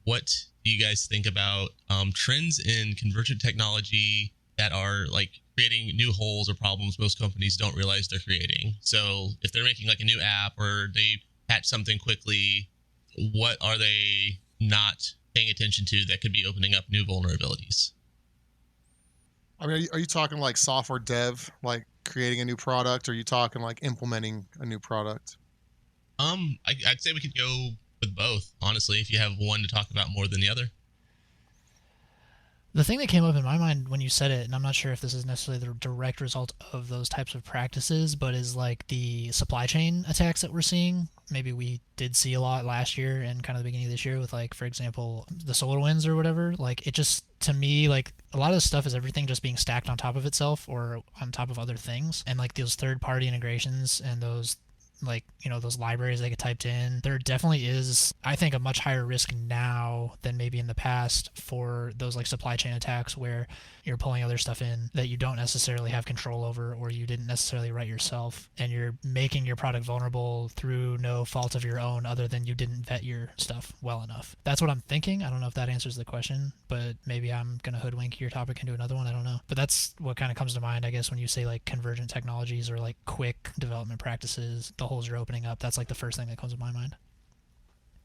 what do you guys think about trends in convergent technology that are like creating new holes or problems most companies don't realize they're creating? So if they're making like a new app or they patch something quickly, what are they not paying attention to that could be opening up new vulnerabilities? I mean, are you talking like software dev, like creating a new product, or are you talking like implementing a new product? I'd say we could go with both, honestly, if you have one to talk about more than the other. The thing that came up in my mind when you said it, and I'm not sure if this is necessarily the direct result of those types of practices, but is like the supply chain attacks that we're seeing. Maybe we did see a lot last year and kind of the beginning of this year with, like, for example, the solar winds or whatever. Like, it just, to me, like, a lot of this stuff is everything just being stacked on top of itself or on top of other things. And, like, those third party integrations and those, like, those libraries that get typed in, there definitely is, I think, a much higher risk now than maybe in the past for those like supply chain attacks where you're pulling other stuff in that you don't necessarily have control over or you didn't necessarily write yourself, and you're making your product vulnerable through no fault of your own other than you didn't vet your stuff well enough. That's what I'm thinking. I don't know if that answers the question, but maybe I'm gonna hoodwink your topic into another one. I don't know, but that's what kind of comes to mind, I guess, when you say like convergent technologies or like quick development practices, the holes you're opening up. That's like the first thing that comes to my mind.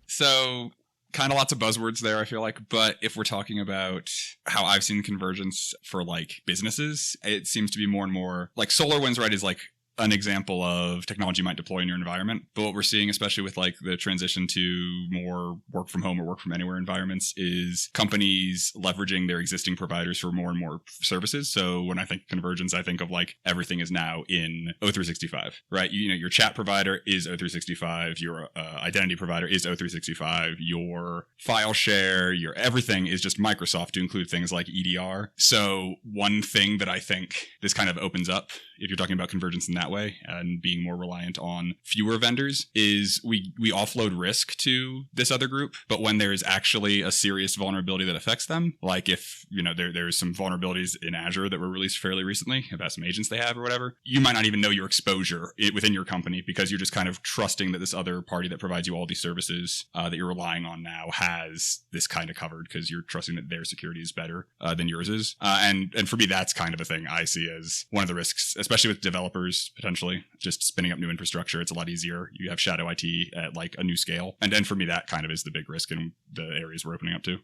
So, kind of lots of buzzwords there, I feel like. But if we're talking about how I've seen convergence for like businesses, it seems to be more and more like SolarWinds, right, is like an example of technology you might deploy in your environment. But what we're seeing, especially with like the transition to more work from home or work from anywhere environments, is companies leveraging their existing providers for more and more services. So when I think convergence, I think of like everything is now in O365, right? Your chat provider is O365, your identity provider is O365, your file share, your everything is just Microsoft, to include things like EDR. So one thing that I think this kind of opens up, if you're talking about convergence in that way and being more reliant on fewer vendors, is we offload risk to this other group. But when there's actually a serious vulnerability that affects them, like if there's some vulnerabilities in Azure that were released fairly recently about some agents they have or whatever, you might not even know your exposure within your company because you're just kind of trusting that this other party that provides you all these services that you're relying on now has this kind of covered because you're trusting that their security is better than yours is. And for me, that's kind of a thing I see as one of the risks, especially with developers potentially just spinning up new infrastructure. It's a lot easier. You have shadow IT at like a new scale. And then for me, that kind of is the big risk in the areas we're opening up to.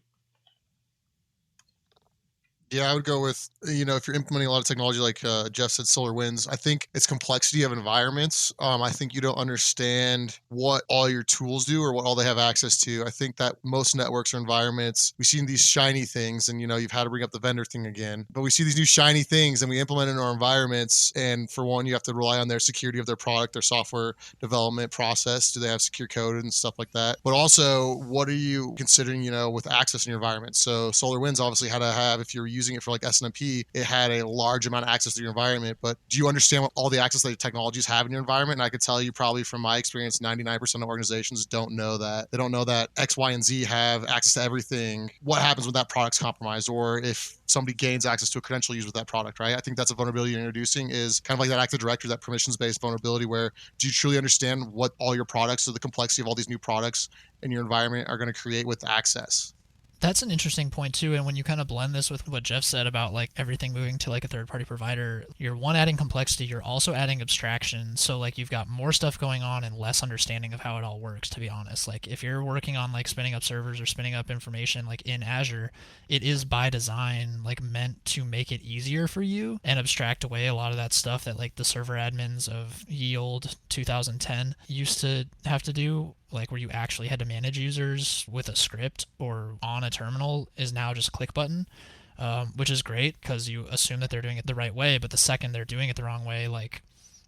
Yeah, I would go with, if you're implementing a lot of technology, like Jeff said, SolarWinds, I think it's complexity of environments. I think you don't understand what all your tools do or what all they have access to. I think that most networks or environments, we see these shiny things, and, you've had to bring up the vendor thing again, but we see these new shiny things and we implement it in our environments. And for one, you have to rely on their security of their product, their software development process. Do they have secure code and stuff like that? But also, what are you considering, with access in your environment? So SolarWinds obviously had to have, if you're using it for like SNMP, it had a large amount of access to your environment. But do you understand what all the access that your technologies have in your environment? And I could tell you, probably from my experience, 99% of organizations don't know that. They don't know that X, Y, and Z have access to everything. What happens when that product's compromised, or if somebody gains access to a credential used with that product, right? I think that's a vulnerability you're introducing, is kind of like that Active Directory, that permissions-based vulnerability, where do you truly understand what all your products, or the complexity of all these new products in your environment, are going to create with access? That's an interesting point too. And when you kind of blend this with what Jeff said about like everything moving to like a third party provider, you're adding complexity, you're also adding abstraction. So like you've got more stuff going on and less understanding of how it all works, to be honest. Like if you're working on like spinning up servers or spinning up information like in Azure, it is by design like meant to make it easier for you and abstract away a lot of that stuff that like the server admins of ye old 2010 used to have to do, like where you actually had to manage users with a script or on a terminal, is now just a click button, which is great because you assume that they're doing it the right way. But the second they're doing it the wrong way, like,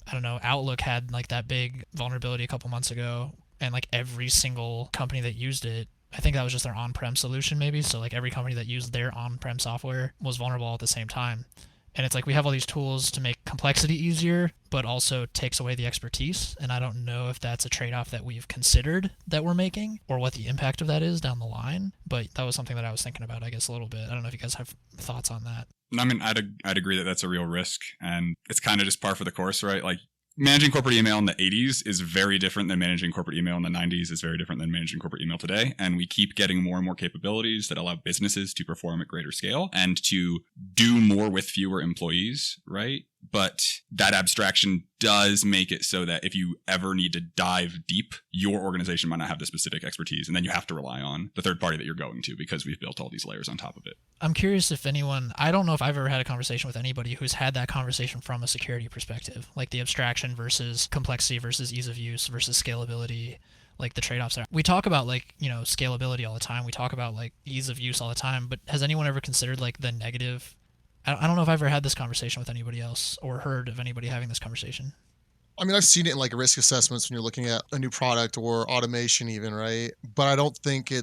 I don't know, Outlook had like that big vulnerability a couple months ago, and like every single company that used it, I think that was just their on-prem solution maybe. So like every company that used their on-prem software was vulnerable all at the same time. And it's like we have all these tools to make complexity easier, but also takes away the expertise. And I don't know if that's a trade-off that we've considered that we're making or what the impact of that is down the line. But that was something that I was thinking about, I guess, a little bit. I don't know if you guys have thoughts on that. I mean, I'd agree that that's a real risk, and it's kind of just par for the course, right? Like, managing corporate email in the 80s is very different than managing corporate email in the 90s is very different than managing corporate email today. And we keep getting more and more capabilities that allow businesses to perform at greater scale and to do more with fewer employees, right? But that abstraction does make it so that if you ever need to dive deep, your organization might not have the specific expertise. And then you have to rely on the third party that you're going to because we've built all these layers on top of it. I'm curious if anyone, I don't know if I've ever had a conversation with anybody who's had that conversation from a security perspective, like the abstraction versus complexity versus ease of use versus scalability, like the trade-offs there. We talk about like, scalability all the time. We talk about like ease of use all the time, but has anyone ever considered like the negative? I don't know if I've ever had this conversation with anybody else or heard of anybody having this conversation. I mean, I've seen it in like risk assessments when you're looking at a new product or automation even, right? But I don't think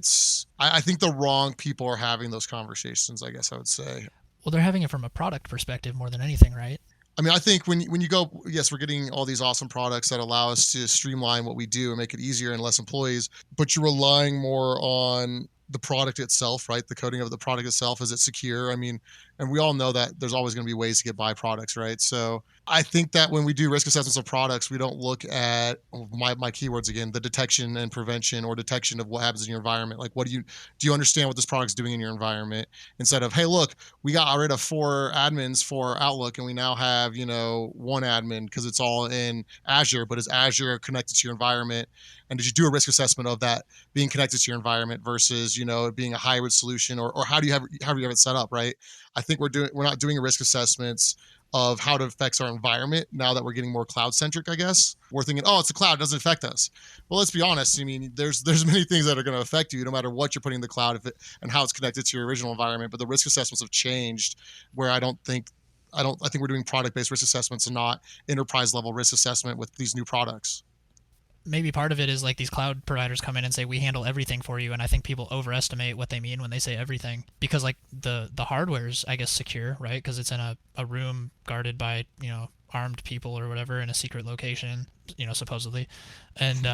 I think the wrong people are having those conversations, I guess I would say. Well, they're having it from a product perspective more than anything, right? I mean, I think when you go, yes, we're getting all these awesome products that allow us to streamline what we do and make it easier and less employees, but you're relying more on the product itself, right? The coding of the product itself. Is it secure? I mean, and we all know that there's always going to be ways to get by products, right? So I think that when we do risk assessments of products, we don't look at my keywords again, the detection and prevention or detection of what happens in your environment. Like, do you understand what this product's doing in your environment? Instead of, hey, look, we got rid of 4 admins for Outlook and we now have, 1 admin because it's all in Azure, but is Azure connected to your environment? And did you do a risk assessment of that being connected to your environment versus, it being a hybrid solution, or how do you have it set up, right? I think we're not doing risk assessments of how it affects our environment now that we're getting more cloud centric, I guess. We're thinking, oh, it's a cloud, it doesn't affect us. Well, let's be honest. I mean, there's many things that are going to affect you no matter what you're putting in the cloud and how it's connected to your original environment. But the risk assessments have changed where I think we're doing product-based risk assessments and not enterprise level risk assessment with these new products. Maybe part of it is like these cloud providers come in and say, we handle everything for you. And I think people overestimate what they mean when they say everything, because like the hardware's, I guess, secure, right? Because it's in a room guarded by, armed people or whatever in a secret location, supposedly. And,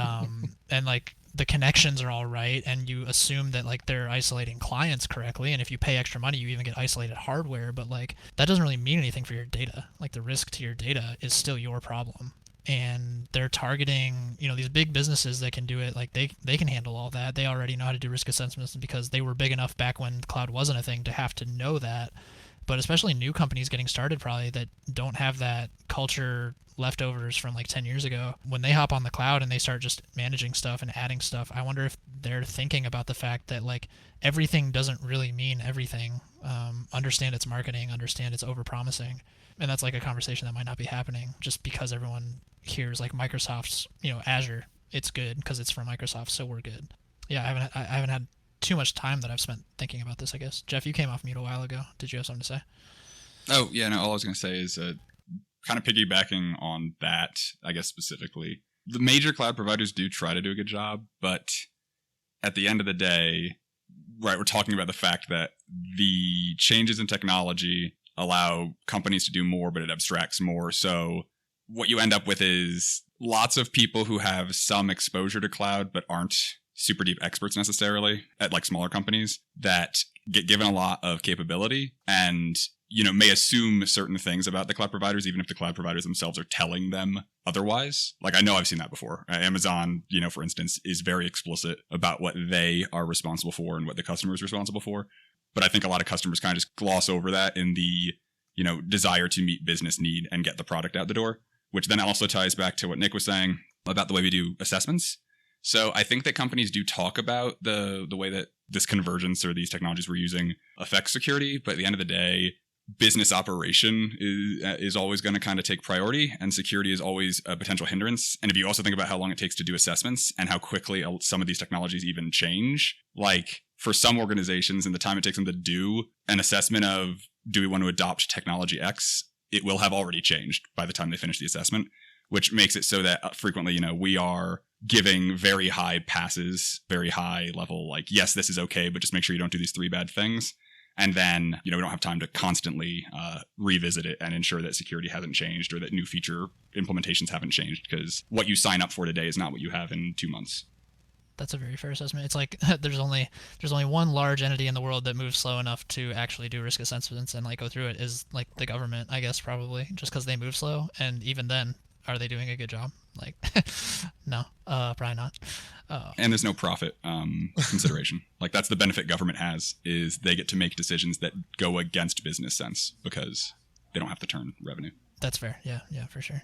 and like the connections are all right. And you assume that like they're isolating clients correctly. And if you pay extra money, you even get isolated hardware, but like that doesn't really mean anything for your data. Like the risk to your data is still your problem. And they're targeting, these big businesses that can do it. Like they can handle all that. They already know how to do risk assessments because they were big enough back when cloud wasn't a thing to have to know that. But especially new companies getting started probably that don't have that culture leftovers from like 10 years ago, when they hop on the cloud and they start just managing stuff and adding stuff, I wonder if they're thinking about the fact that like everything doesn't really mean everything. Understand its marketing, understand its overpromising. And that's like a conversation that might not be happening just because everyone hears like Microsoft's, Azure, it's good because it's from Microsoft, so we're good. Yeah, I haven't had too much time that I've spent thinking about this, I guess. Jeff, you came off mute a while ago. Did you have something to say? Oh, yeah, no, all I was going to say is kind of piggybacking on that, I guess specifically. The major cloud providers do try to do a good job, but at the end of the day, right, we're talking about the fact that the changes in technology allow companies to do more, but it abstracts more. So what you end up with is lots of people who have some exposure to cloud, but aren't super deep experts necessarily at like smaller companies that get given a lot of capability and, may assume certain things about the cloud providers, even if the cloud providers themselves are telling them otherwise. Like I know I've seen that before. Amazon, for instance, is very explicit about what they are responsible for and what the customer is responsible for. But I think a lot of customers kind of just gloss over that in the, desire to meet business need and get the product out the door, which then also ties back to what Nick was saying about the way we do assessments. So I think that companies do talk about the way that this convergence or these technologies we're using affects security, but at the end of the day, business operation is always going to kind of take priority, and security is always a potential hindrance. And if you also think about how long it takes to do assessments and how quickly some of these technologies even change, like for some organizations and the time it takes them to do an assessment of, do we want to adopt technology X, it will have already changed by the time they finish the assessment, which makes it so that frequently, we are giving very high passes, very high level, like, yes, this is okay, but just make sure you don't do these 3 bad things. And then, we don't have time to constantly revisit it and ensure that security hasn't changed or that new feature implementations haven't changed, because what you sign up for today is not what you have in 2 months. That's a very fair assessment. It's like there's only one large entity in the world that moves slow enough to actually do risk assessments and like go through it, is like the government, I guess, probably, just because they move slow. And even then, are they doing a good job? Like, no, probably not. And there's no profit consideration. Like that's the benefit government has, is they get to make decisions that go against business sense because they don't have to turn revenue. That's fair. Yeah, for sure.